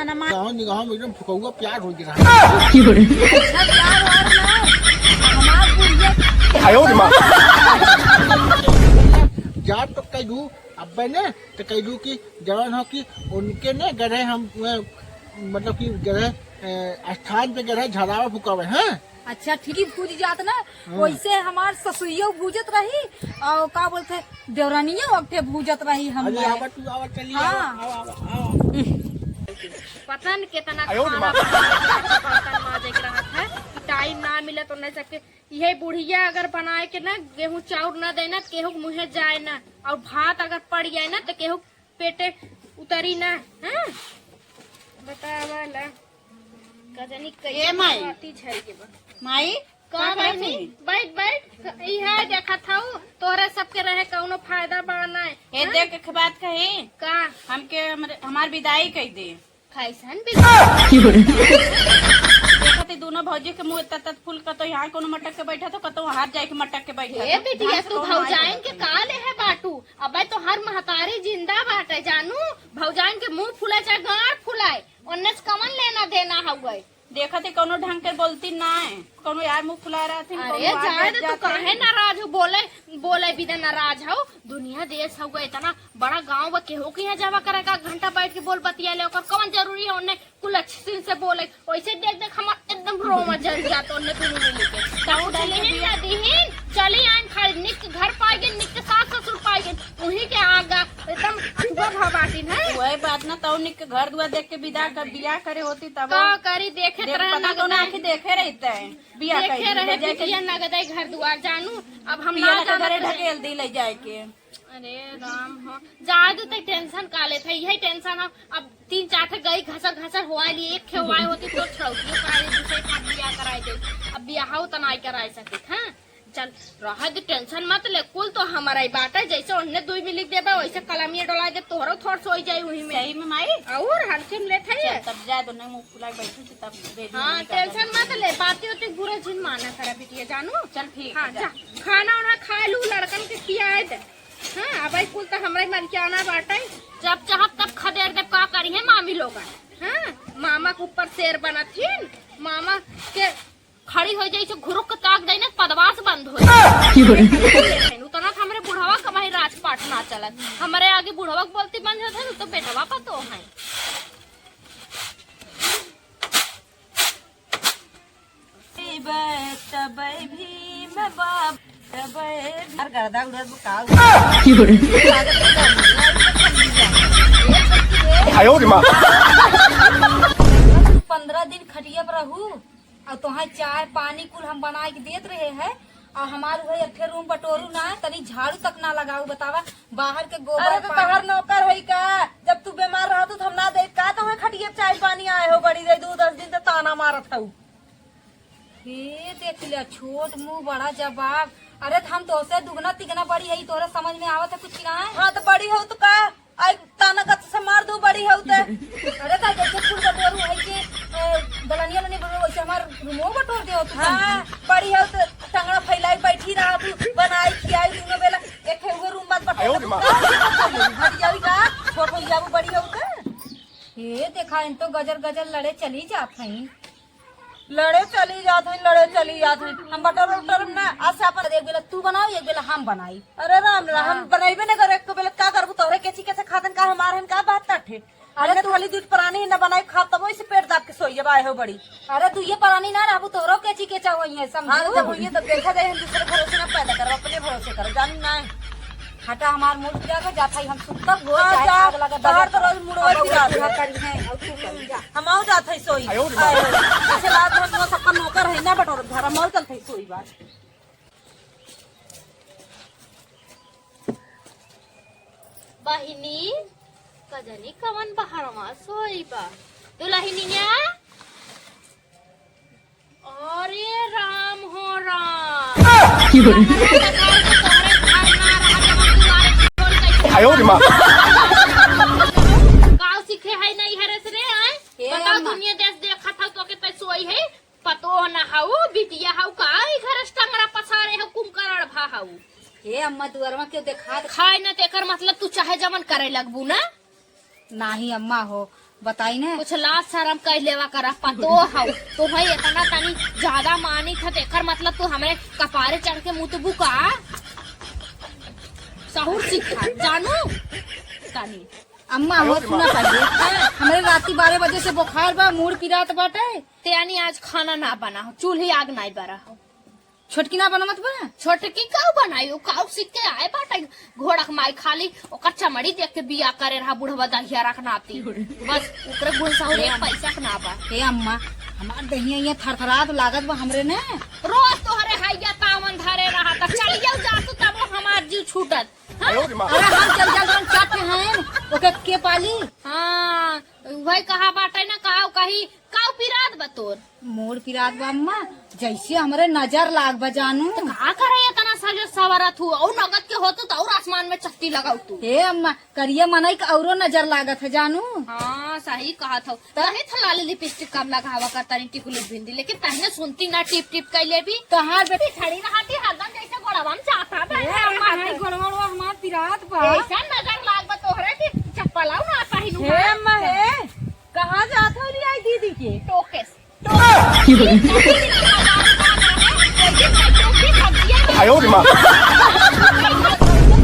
ना माँ निगाह में एकदम फुकौआ प्यार हो गया जा तो कह दू अब ने तो कह दू कि जवान हो कि उनके ने गढ़े हम मतलब कि गढ़े स्थान पे गढ़े झड़ावा फुकावे हैं। अच्छा ठीक ही भूज जात ना वैसे हमार ससुइयो भूजत रही और का बोलते देवरानियो अबे भूजत रही हम अरे आवा तू आवा चली आवा पता नहीं कितना खाना बर्तन माजे के रहत है टाइम ना मिले तो नहीं सकते। यही बुढ़िया अगर बनाए के ना गेहूं चाउर न देना केहू मुँहे जाए ना और भात अगर पड़ जाए ना तो केहू पेटे उतरी ना है बतावा ला कजनी ए माई माई का बैठ बैठ इहा देखा था तोहरे सबके रहे कौनो फायदा बाना है ए देख के बात कही का हमके हमार विदाई कह दे कैसन देखते दोनों भौजी के मुँह तत फूल का तो यहाँ कोनो मटक के बैठा तो कतो हाथ जाए के मटक के बैठा ए बिटिया तू भौजाइन के काले है बाटू अब तो हर महतारी जिंदा बाटे जानू भौजाइन के मुंह फुलाए चाहे गांठ फुलाए उन्ने कमन लेना देना हुआ देखते कोनो ढंग के बोलती ना है कोनो यार मुँह फुला रहा थी अरे जाए तू काहे नाराज हो बोले बोले बिना नाराज हो दुनिया देश हुआ इतना बड़ा गांव बा केहू के यहाँ जावा करेगा घंटा बैठ के बोल बतिया ले कौन जरूरी है उन्हें कुल अच्छे से बोले वैसे देख देख हम एकदम रोमा जल जाता उन्हें दोनों मिल के चले आए खाली निक घर पाएगे निक के सास ससुर पाएगे उन्हीं के आगा एकदम अथुआ भवाटी है वही बात ना तो निक घर दुआ देख के विदा कर बिया करे होती तब करी देखे देखे रहते है बिया देखे रहे नगद घर दुआर जानू अब हम ढकेल दी ले जाए के अरे राम हो जादू तक टेंशन काले थे यही टेंशन अब 3-4 गई घसर हुआ लिए एक खेवाई होती तो दूसरे का बिया कराए दे अब बिया तो नहीं कराए सकते हाँ चल रहा टेंशन मत ले कुल तो हमारा ही बात है जैसे उन्हें 2 में लिख देबा वैसे कलमिया डोला दे तोहरो थोड़ सोई जाए वही में सही में माई और हल्के में लेते है तब जा दोनों मुंह फुला बैठी थी तब हाँ टेंशन मत ले बातें होती बुरा जिन माना करा बिटिया जानू चल ठीक हाँ जा खाना उना खा लू लड़कन के खियाए दे हाँ अब कुल तो हमारे मन के आना बाटा जब चाह तब खदेड़ दे का करी है मामी लोग हाँ मामा के ऊपर शेर बना थी मामा के खड़ी हो जाए घुरुक के ताक दे पदवास बंद हो उतना हमारे बुढ़ावा कमाई राजपाट ना चलत हमारे आगे बुढ़ावा बोलती बंद होते तो बेटवा का तो है गर्दा उड़द बुकाओ 15 दिन खटिया पर रहू और तुहार चाय पानी कुल हम बना के देत रहे हैं और हमारे भाई अठे रूम बटोरू ना तनी झाड़ू तक ना लगाऊ बतावा बाहर के गोबर अरे तो तोहर नौकर है का जब तू बीमार रहा तो हम ना दे का तो खटिया चाय पानी आए हो बड़ी दे 2-10 दिन से ताना मारत हूँ हे देख लिया छोट मुंह बड़ा जवाब अरे हम तो से दुगना तिगना बड़ी है तोरा समझ में आवत है कुछ ना हाँ तो बड़ी हो तो का आई ताना कत से मार दू बड़ी हो तो अरे ता जैसे फूल बटोरू है के दलनिया ने बटोरू वैसे हमार रूमो बटोर दे हो हाँ बड़ी हो तो टंगड़ा फैलाई बैठी रहा तू बनाई खियाई दोनों बेला एक है रूम मत बटोर हट जावी का छोट हो जाबू बड़ी हो तो हे देखा इन तो गजर लड़े चली जात हई लड़े चली जात है हम बटोर उटर ना आज से अपन एक बेला तू बनाओ एक बेला हम बनाई अरे राम हम बनाइबे न करे एक बेला का करबू तोहरे केची कैसे खातन का हमार हम का बात काठे अरे तू हली दूध प्राणी न बनाई खा तब इसे पेट दाब के सोई जब आए हो बड़ी अरे तू ये परानी ना रहबू तोरो केची के चाहो है समझ हाँ जब ये तो देखा जाए हम दूसरे भरोसे न पैदा करो अपने भरोसे करो जानी ना हटा हमार मूड गिरा के जाता है हम सुतब गो हाँ, चाहे आग लगा बाहर तो रोज मुड़वा गिरा दे करी है और तू कर जा हम आउ जात है सोई ऐसे रात भर तो सबका नौकर है ना बटोर घर मौल चलते है सोई बात बहिनी कजनी कवन बहारमा सोई बा दुलहिनिया अरे राम हो राम गाँव सीखे है नहीं हरस रे आए बताओ दुनिया देश देखा था तो के सोई है पतो न हाउ बिटिया हाउ का घर टंगरा पसारे हो कुमकरण भा हाउ हे अम्मा दुआरमा क्यों देखा खाए न तेकर मतलब तू चाहे जमन करे लगबू ना नाही अम्मा हो बताई ना। कुछ लाज शर्म कर लेवा करा पतो हौ तो भाई इतना तनी ज्यादा मानी था एकर मतलब तू हमरे कपारे चढ़ के मुंह तो बुका सहूर सिखा जानू तनी। अम्मा हो सुना पड़िए, हमारे राती 12 बजे से बुखार बा, मूड पिरात बाटे। त्यानी आज खाना ना बना हो, चूल्ही आग नहीं बरा हो। छोटकी ना बना मत बा। छोटकी काऊ बनाई काऊ सीख के आए बाटा घोड़ा माई खाली ओकर चमड़ी देख के बिया करे रहा बुढ़वा दहिया रखनाती बस ऊपर गुण साहू एक पैसा के ना बा। हे अम्मा हमार दहिया ये थरथरात लागत बा हमरे ने। रोज तोहरे हाइया तावन धरे रहा था चलिए जातू तब हमार जीव छूटत। हाँ? अरे हम चल जाल चाट हैं ओके के पाली। हाँ वही कहा बाटे ना काऊ कही काऊ पिरात बतोर मोर पिरात बा अम्मा, जैसे हमरे नजर लाग बा जानू। का करे इतना सजर सवरत हूँ और नगद के होतू तो और आसमान में चक्की लगाऊ तू। हे अम्मा करिया मनई का औरो नजर लागत है जानू। हाँ सही कहा था तहे था लाली लिपस्टिक कम लगावा करता नहीं टिकुली भिंडी लेकिन तहने सुनती ना टिप टिप कैले भी तहार बेटी खड़ी रहती हरदम जैसे गोड़वा में चाहता था। हे अम्मा हाय गोड़वा हमार पिरात बा। ऐसा नजर लाग बा तोहरे की चप्पल आऊ ना पहिनू। हे अम्मा हे कहाँ जात हो रही आई दीदी के? टोके से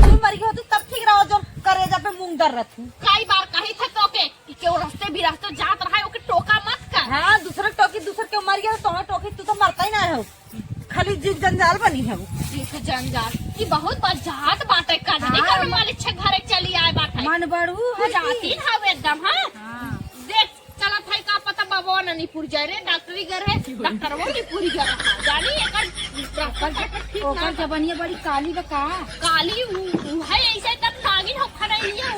तुम मरी हो तो तब ठीक रहो जो करे जब पे मूंग दर रथ हूँ। कई बार कही थे टोके कि केव रास्ते भी रास्ते जात रहा है ओके टोका मत कर। हाँ दूसरे टोकी दूसरे के मर गया तो टोकी तू तो मरता ही ना है, खाली जिग जंजाल बनी है वो। जिस जंजाल की बहुत बार जात बाटे कर नहीं कर वाले छे घरे चली आए बाटे मन बढ़ू जाती ना एकदम। हाँ देख चला था का पता बाबा ननीपुर जाए रे डॉक्टरी घर है डॉक्टर वो ननीपुरी घर जानी एकर ओकर जबनिया बड़ी काली बा का। काली है ऐसे तब नागिन हो खड़े लिए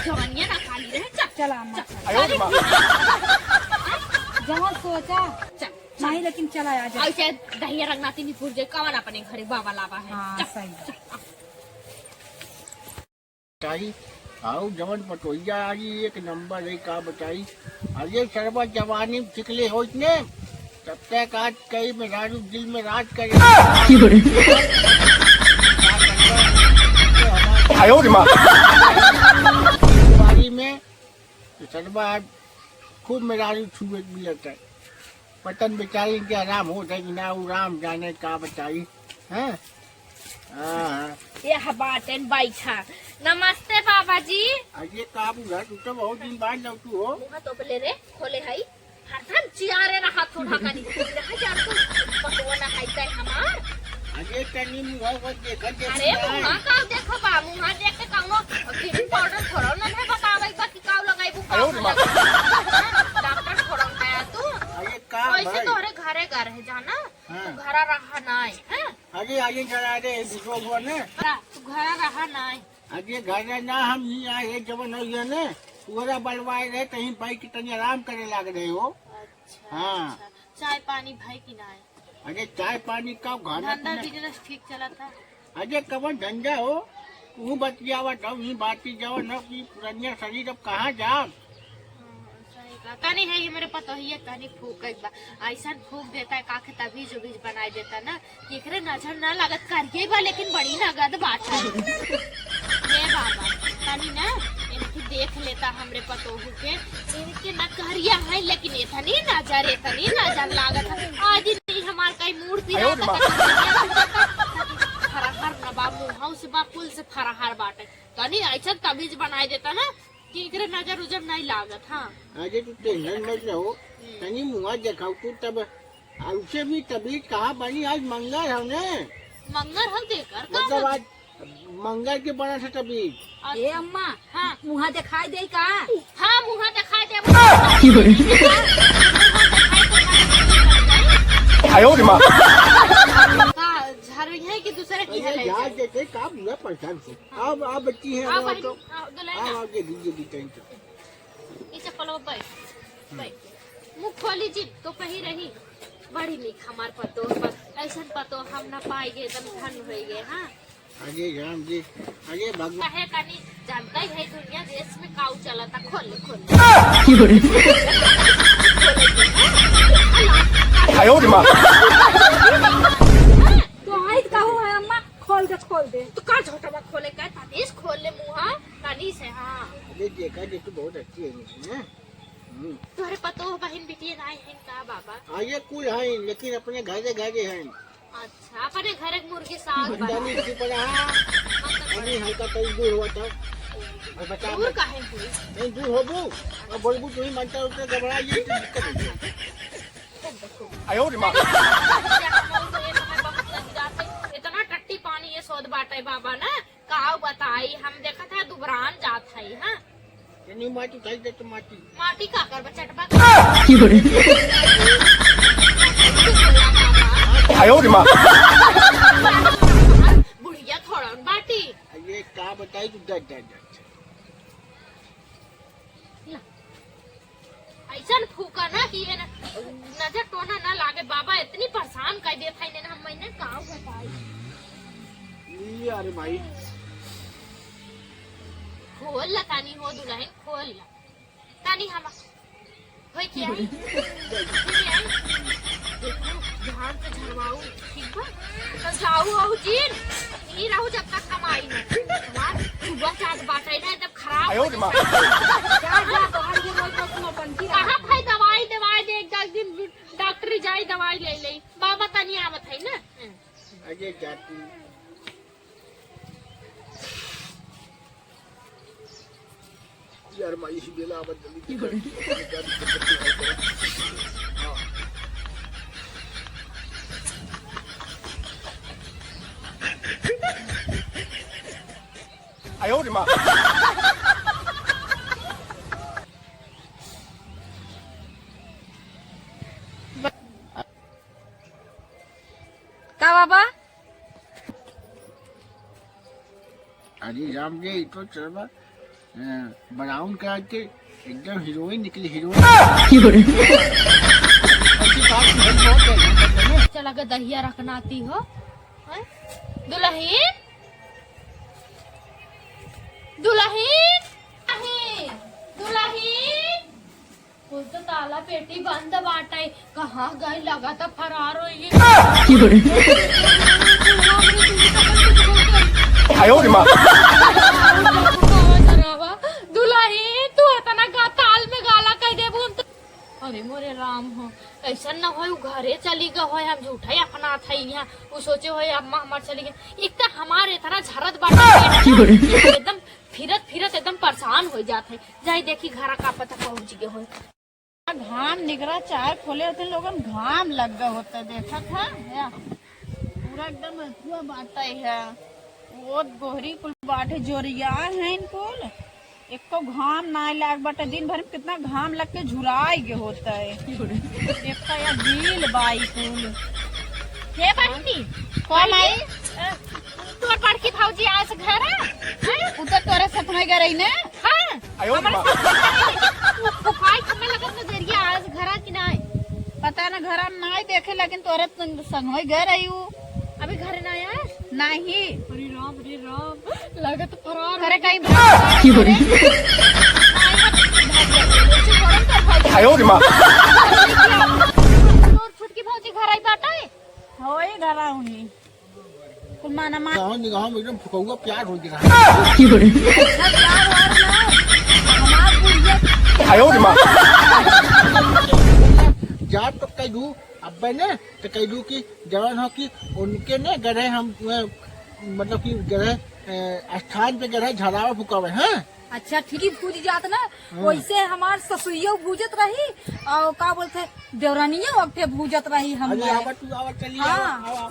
जवनिया ना काली रहे चला अम्मा जहाँ सोचा नहीं लेकिन चला आ जा। ऐसे दहिया रंगनाती ननीपुर जाए कवन अपने घरे बाबा लावा है। हाँ सही बताई आओ जवन पटोइया आई एक नंबर है का बताई। अरे सरबा जवानी चिकले हो इतने तब तक आज कई मेहरारू दिल में राज करे। बारी में सरबा खूब मेहरारू छुए मिलता है, पतन बेचारी के आराम होता है कि ना वो राम जाने का बताई है। यह बाटन बैठा। नमस्ते बाबा जी। अरे का बुझा तू तो बहुत दिन बाद लग तू हो। मुँह तो पले रे खोले है हरदम चियारे रहा थोड़ा कनी रहा जान तो पटवना है तय हमार। अरे तनी मुंह वो देखा अरे मुँह का देखो बा मुँह देख के कानो क्रीम पाउडर थोड़ा ना है बतावे बा कि काव लगाई बुका डॉक्टर थोड़ा है तू। अरे का ऐसे भाई तोरे घरे घर है जाना हाँ। तू घरा रहा नहीं है। अरे आगे चला दे दूसरों को ने। तू घरा रहा नहीं। अरे घर ना हम ही आए जवन हो ये ने पूरा बलवाए रहे कहीं भाई कितनी आराम करे लग रहे हो। अच्छा हाँ। अच्छा। चाय पानी भाई की ना है अरे चाय पानी का खाना धंधा बिजनेस ठीक चला था। अरे कवन धंधा हो तू बच गया तब ही बाती जाओ न कि पुरानिया शरीर अब कहाँ जाओ। तनी है ये मेरे पता ही है तनी फूक एक बार ऐसा फूक देता है काखे तभी जो बीज बनाई देता ना कि एकरे नजर ना लागत करिए बा लेकिन बड़ी नगद बात है। ये बाबा तनी ना इनकी देख लेता हमरे पतोहू के इनके न करिया है लेकिन इतनी नजर लागत है आज नहीं हमार कई मूड पिरा फराहर नबा मुहाउ से बा कुल से फराहर बाटे तनी ऐसा तबीज बनाई देता ना कि एकरे नजर उजर नहीं लागत। हाँ अरे तू टेंशन मत रहो तनी मुँह दिखाओ तू तब उससे भी तबीयत कहाँ बनी आज मंगल है ने मंगर हम देकर मतलब आज मंगल के बना था तबीयत। ए अम्मा हाँ मुँह दिखाई दे का। हाँ मुँह दिखाई दे झाड़ू है कि दूसरे की है यार देखे का मुझे परेशान से अब आप बच्ची है आप तो दुल्हन आप ये दीजिए टेंशन इसे पलो बैठ मुँह खोली जी तो कही रही बड़ी निक हमार पतो पर ऐसा पतो हम ना पाएंगे एकदम ठंड हो गए। हाँ अरे राम जी अरे भगवान कहे कनी जानता ही है दुनिया देश में काऊ चला था खोल खोल तो हाइट कहू है अम्मा खोल दे। तो का झोटा खोले का तनीस खोल ले मुँह कनी से। हाँ अरे देखा जे तू बहुत अच्छी है ना पतो बहन बिटिया नहीं है का बाबा? आइए कुल है लेकिन अपने घरे घरे हैं। अच्छा अपने घर एक मुर्गी साग बना जानी की पर अभी हल्का कहीं दूर हुआ था और बता दूर काहे हुई? नहीं दूर हो बू और बोलबू तू ही मानता उसने घबराइए तो दिक्कत नहीं। आयो रे माँ इतना टट्टी पानी ये सोद बाटे बाबा ना काव बताई हम देखा था दुबरान जात है। हाँ नहीं माटी खाई दे तो माटी माटी का कर बचटबा आयो रे माँ बुढ़िया थोड़ा बाटी ये का बताई तू डर डर डर ऐसा फूका ना कि ये नजर टोना ना लागे बाबा इतनी परेशान कर दे था इन्हें हम मैंने काव बताई। ये अरे भाई खोल ला तानी हो दुल्हन खोल ला तानी हम होई क्या है? देखो ध्यान से झरवाऊ ठीक बा तो जाऊ आओ जीन नहीं रहू जब तक कमाई न हमार सुबह चाट बाटे ना जब खराब आयो रे माँ कहाँ भाई दवाई दवाई दे एक दिन डॉक्टर जाई दवाई ले ले बाबा तनी आवत है ना। अजय जाती यार माँ इसी बेला आवाज जल्दी आयो रे माँ का बाबा? अरे राम जी तो चलवा ब्राउन कलर के एकदम हीरोइन निकली हीरोइन चला के दहिया रखना आती हो हैं? दुल्हन दुल्हन दुल्हन कुछ तो ताला पेटी बंद बाटे कहाँ गई लगा तो फरार हो दुल्हन तू इतना ताल में गाला कह दे अरे मोरे राम हो ऐसा न हो घरे चली गए हो हम झूठा ही अपना था यहाँ वो सोचे हो अम्मा हमार चली गई एक तो हमारे इतना झरत बाटे एकदम फिरत फिरत एकदम परेशान हो जाते जाए देखी घर का पता पहुँच गए हो घाम निकला चाय खोले होते लोगन घाम लग गए होते देखा था या पूरा एकदम अथुआ बाटा है वो गोहरी कुल बाटे जोरिया है इनकुल एक तो घाम ना लाग बाटे दिन भर में कितना घाम लग के झुराई के होता है देखा या गील बाई कुल हे बहनी कौन आई तोर बड़की भौजी आज घर है उतर तोरे साथ में गई रही ने हाँ फुफाई हमें लगत नजरिया आज घर की नहीं पता ना घर में नहीं देखे लेकिन तोरे संग में गए रही हूँ अभी घर ना आया नहीं अरे राम लगत फरार करे कहीं तोर छुटकी भौजी घर आई बाटे हो ही घरा हुई कुल माना मा गाँव निगाह में एकदम फुकौआ प्यार हो गया जा तो कह दू अब ने तो कह दू कि जवान हो कि उनके ने गए हम मतलब कि गए स्थान पे गए झड़ावा फुकावे हैं। अच्छा ठीक ही भूज जात ना वैसे हमार ससुइया भूजत रही और का बोलते देवरानिया वक्त भूजत रही हम अरे आवा तू आवा चलिए हाँ। आवा